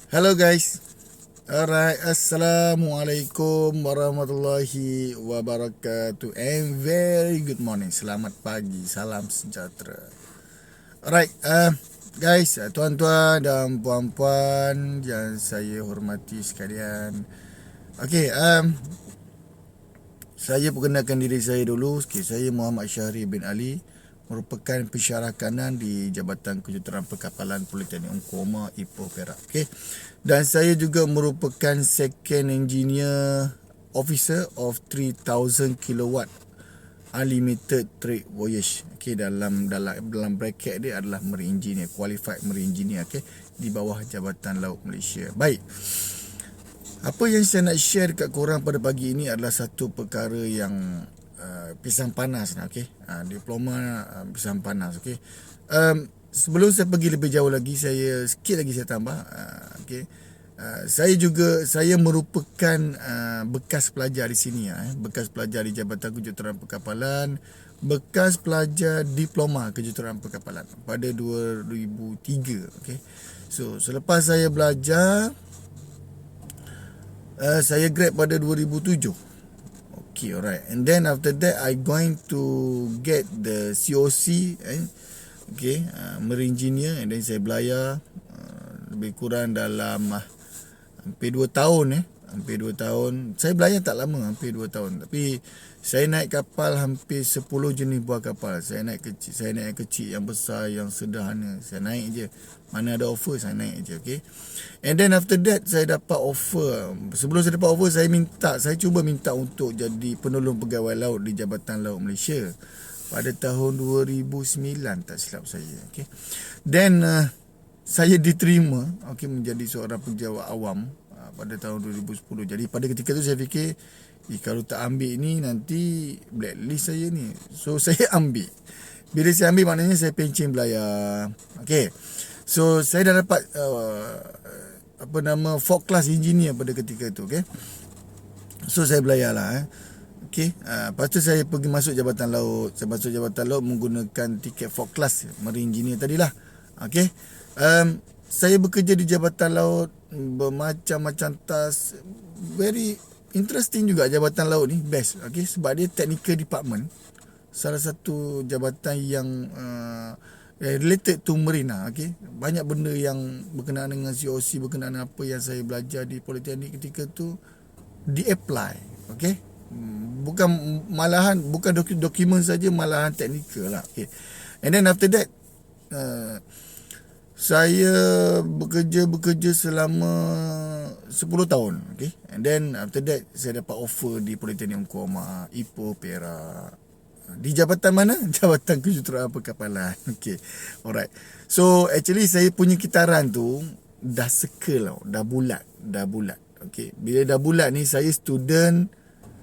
Hello guys. Alright, Assalamualaikum warahmatullahi wabarakatuh. And very good morning. Selamat pagi, salam sejahtera. Alright, guys, tuan-tuan dan puan-puan yang saya hormati sekalian. Okay, saya perkenalkan diri saya dulu. Okay, saya Muhammad Syahri bin Ali, merupakan pensyarah kanan di Jabatan Kejuruteraan Perkapalan Politeknik Ungkuama Ipoh Perak. Okay. Dan saya juga merupakan second engineer officer of 3000 kilowatt unlimited trade voyage. Okay, dalam bracket dia adalah marine engineer, qualified marine engineer, okay, di bawah Jabatan Laut Malaysia. Baik. Apa yang saya nak share dekat korang pada pagi ini adalah satu perkara yang pisang panas, okey. Diploma pisang panas, okey. Sebelum saya pergi lebih jauh lagi, sikit lagi saya tambah, okey. Saya merupakan bekas pelajar di sini, bekas pelajar di Jabatan Kejuruteraan Perkapalan, bekas pelajar diploma Kejuruteraan Perkapalan pada 2003, okey. So, selepas saya belajar, saya grad pada 2007. Okay, alright. And then after that, I going to get the COC, okay, marine engineer. And then saya belayar lebih kurang dalam hampir 2 tahun, hampir 2 tahun. Saya belayar tak lama, hampir 2 tahun. Tapi saya naik kapal hampir 10 jenis buah kapal. Saya naik yang kecil, yang besar, yang sederhana. Saya naik je. Mana ada offer, saya naik je, okay. And then after that, saya dapat offer. Sebelum saya dapat offer, saya cuba minta untuk jadi penolong pegawai laut di Jabatan Laut Malaysia pada tahun 2009, tak silap saya, okay. Then saya diterima, okay, menjadi seorang pejabat awam pada tahun 2010. Jadi pada ketika tu saya fikir, kalau tak ambil ni nanti blacklist saya ni. So saya ambil. Bila saya ambil, maknanya saya pencen belayar, okay. So saya dah dapat fourth class engineer pada ketika tu, okay. So saya belayar lah, okay. Lepas tu saya pergi masuk Jabatan Laut. Saya masuk Jabatan Laut menggunakan tiket fourth class marine engineer tadilah, okay. Saya bekerja di Jabatan Laut bermacam-macam task. Very interesting juga Jabatan Laut ni, best, okay. Sebab dia technical department, salah satu jabatan yang related to marine, okay. Banyak benda yang berkenaan dengan COC, berkenaan dengan apa yang saya belajar di Politeknik ketika tu di-apply, okay. Bukan dokumen saja, malahan teknikal lah, okay. And then after that, saya bekerja selama 10 tahun, okay. And then after that, saya dapat offer di Politeknik Ungkuama Ipoh Perak. Di jabatan mana? Jabatan Kejuruteraan Perkapalan. Okay, alright. So actually saya punya kitaran tu dah circle tau, dah bulat. Okay, bila dah bulat ni, saya student.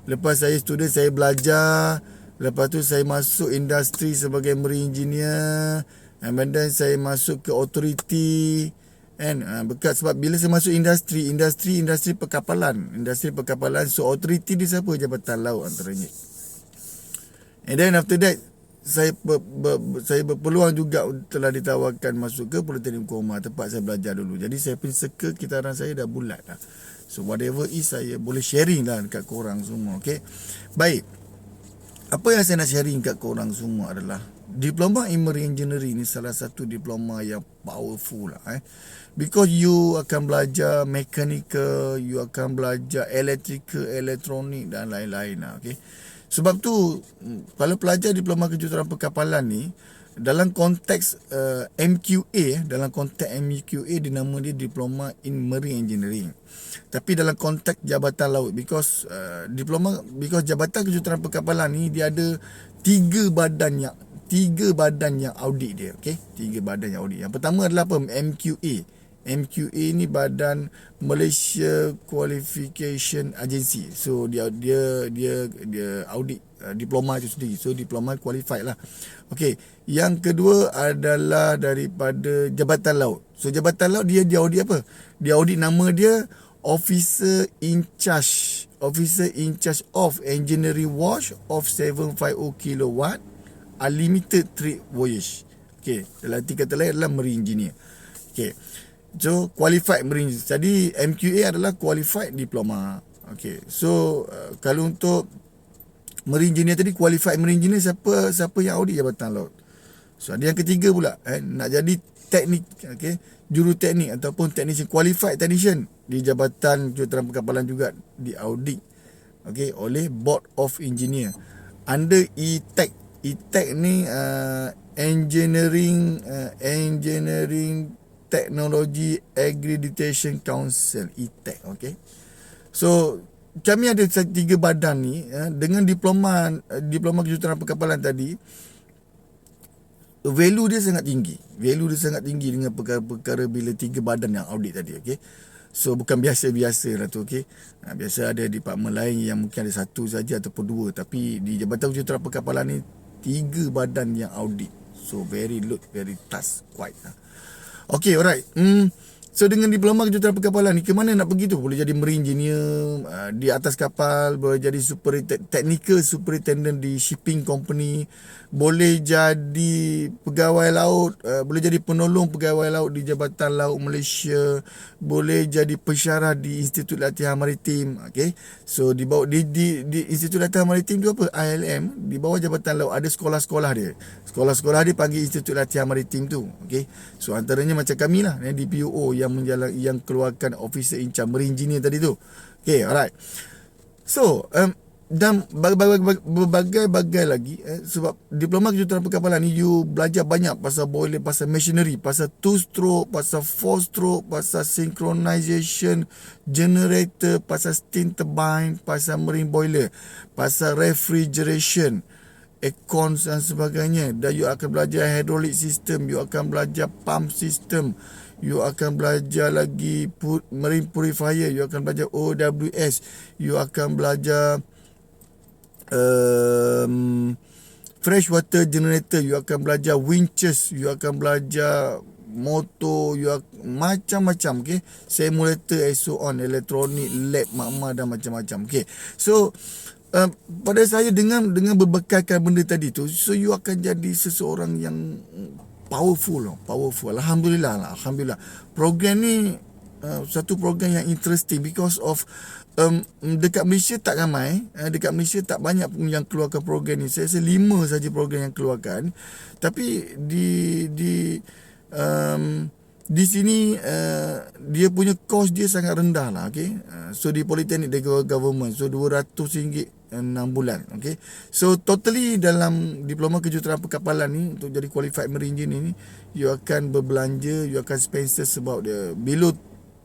Lepas saya student, saya belajar. Lepas tu saya masuk industri sebagai marine engineer. And then saya masuk ke authority. And bekat sebab bila saya masuk industri perkapalan. So authority di siapa? Jabatan Laut antaranya. And then after that, saya berpeluang juga telah ditawarkan masuk ke Politeknik Ungkuama, tempat saya belajar dulu. Jadi saya punya circle kitaran saya dah bulat dah. So whatever is, saya boleh sharing lah dekat korang semua, okay. Baik, apa yang saya nak sharing dekat korang semua adalah Diploma in Marine Engineering ni salah satu diploma yang powerful lah, because you akan belajar mechanical, you akan belajar electrical, elektronik dan lain-lain lah, okay. Sebab tu, kalau pelajar Diploma Kejuruteraan Perkapalan ni, dalam konteks MQA, dinama dia Diploma in Marine Engineering. Tapi dalam konteks Jabatan Laut, because Jabatan Kejuruteraan Perkapalan ni, dia ada tiga badan yang audit dia, okay? 3 badan yang audit. Yang pertama adalah apa? MQA ni Badan Malaysia Qualification Agency. So dia audit diploma itu sendiri. So diploma qualified lah. Okey, yang kedua adalah daripada Jabatan Laut. So Jabatan Laut dia audit apa? Dia audit, nama dia Officer in Charge of Engineering Watch of 750 kilowatt Unlimited Trade Voyage. Okey, dalam arti kata lain adalah marine engineer. Okey. So qualified marine engineer. Jadi MQA adalah qualified diploma. Okay. So kalau untuk marine engineer tadi, qualified marine engineer, siapa yang audit Jabatan Laut. So ada yang ketiga pula, nak jadi teknik, okay, juru teknik ataupun technician, qualified technician di Jabatan Juruterang Perkapalan juga diaudit, okay, oleh Board of Engineer under ETEC. ETEC ni Engineering Technology Accreditation Council, ETEC, okay. So kami ada 3 badan ni dengan diploma kejuruterang perkapalan tadi. Value dia sangat tinggi dengan perkara-perkara bila 3 badan yang audit tadi, okey. So bukan biasa-biasa lah tu, okey. Biasa ada department lain yang mungkin ada 1 saja ataupun 2, tapi di Jabatan Kejuruteraan Perkapalan ni 3 badan yang audit. So very task quite. Okey, alright. So dengan diploma kejuruteraan perkapalan ni, ke mana nak pergi tu? Boleh jadi marine engineer di atas kapal, boleh jadi technical superintendent di shipping company, boleh jadi pegawai laut, boleh jadi penolong pegawai laut di Jabatan Laut Malaysia, boleh jadi pensyarah di Institut Latihan Maritim. Okay. So di bawah di Institut Latihan Maritim tu apa? ILM, di bawah Jabatan Laut ada sekolah-sekolah dia. Sekolah-sekolah dia panggil Institut Latihan Maritim tu. Okay. So antaranya macam kami lah, di PUO yang keluarkan officer in charge marine engineer tadi tu. Okay, alright. So dan berbagai-bagai lagi sebab diploma kejuruteraan perkapalan ni you belajar banyak pasal boiler, pasal machinery, pasal 2-stroke, pasal 4-stroke, pasal synchronization, generator, pasal steam turbine, pasal marine boiler, pasal refrigeration, aircon dan sebagainya. Dan you akan belajar hydraulic system, you akan belajar pump system, you akan belajar lagi marine purifier, you akan belajar OWS, you akan belajar freshwater generator, you akan belajar winches, you akan belajar motor, macam-macam, okay, simulator and so on, elektronik, lab, makma dan macam-macam, okay. So pada saya dengan berbekalkan benda tadi tu, so you akan jadi seseorang yang powerful. Alhamdulillah. Program ni satu program yang interesting because of dekat Malaysia tak ramai, dekat Malaysia tak banyak pun yang keluarkan program ni. Saya rasa 5 saja program yang keluarkan. Tapi di sini dia punya kos dia sangat rendah lah, okay. So di Politeknik Government, so RM200 6 bulan, okay. So totally dalam diploma kejuruteraan perkapalan ni, untuk jadi qualified marine engineer ni, you akan berbelanja, you akan expenses about below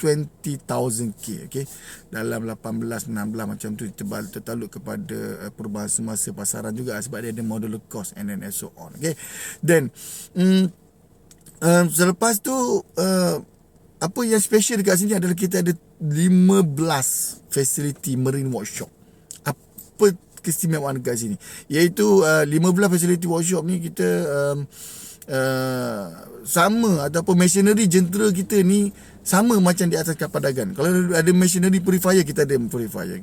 20,000 okay. Dalam 18-16 macam tu, tertaluk kepada perubahan semasa pasaran juga, sebab dia ada modular cost and so on, okay. Then selepas tu apa yang special dekat sini adalah kita ada 15 facility marine workshop. Apa keistimewaan dekat sini? Iaitu 15 facility workshop ni kita sama, ataupun machinery jentera kita ni sama macam di atas kapal dagang. Kalau ada machinery purifier, kita ada purifier.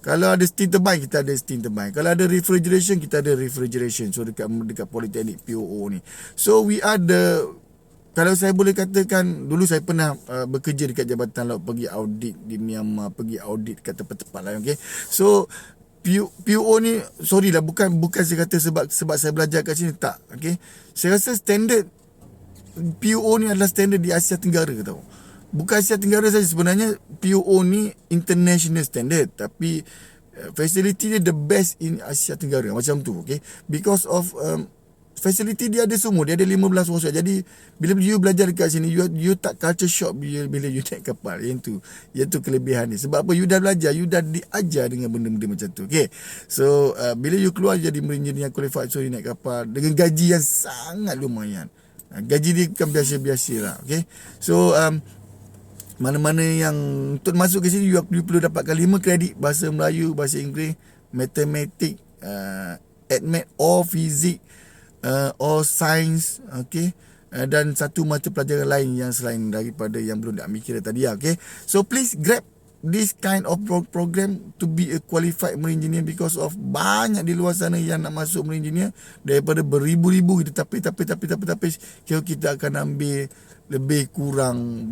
Kalau ada steam turbine, kita ada steam turbine. Kalau ada refrigeration, kita ada refrigeration. So dekat Politeknik PUO ni. So we are kalau saya boleh katakan, dulu saya pernah bekerja dekat Jabatan Laut, pergi audit di Myanmar, pergi audit kat tempat-tempat lain, okay. So PUO ni, sorry lah, bukan saya kata sebab saya belajar kat sini, tak, okay. Saya rasa standard PUO ni adalah standard di Asia Tenggara, tau. Bukan Asia Tenggara saja, sebenarnya PUO ni international standard, tapi facility dia the best in Asia Tenggara, macam tu, okay. Because of facility dia ada semua, dia ada 15 workshop. Jadi bila you belajar dekat sini, you tak culture shock bila you naik kapal. Yang tu kelebihan ni. Sebab apa? You dah belajar, you dah diajar dengan benda-benda macam tu, okay. So bila you keluar jadi marine engineer yang qualified, so you naik kapal dengan gaji yang sangat lumayan. Gaji dia bukan biasa-biasa lah, okay. So mana-mana yang untuk masuk ke sini, you perlu dapatkan 5 kredit bahasa Melayu, bahasa Inggeris, matematik, admat or fizik, or science, okay, dan satu mata pelajaran lain yang selain daripada yang belum nak mikir tadi, okay. So please grab this kind of program to be a qualified marine engineer, because of banyak di luar sana yang nak masuk marine engineer, daripada beribu-ribu kita, tapi kalau kita akan ambil lebih kurang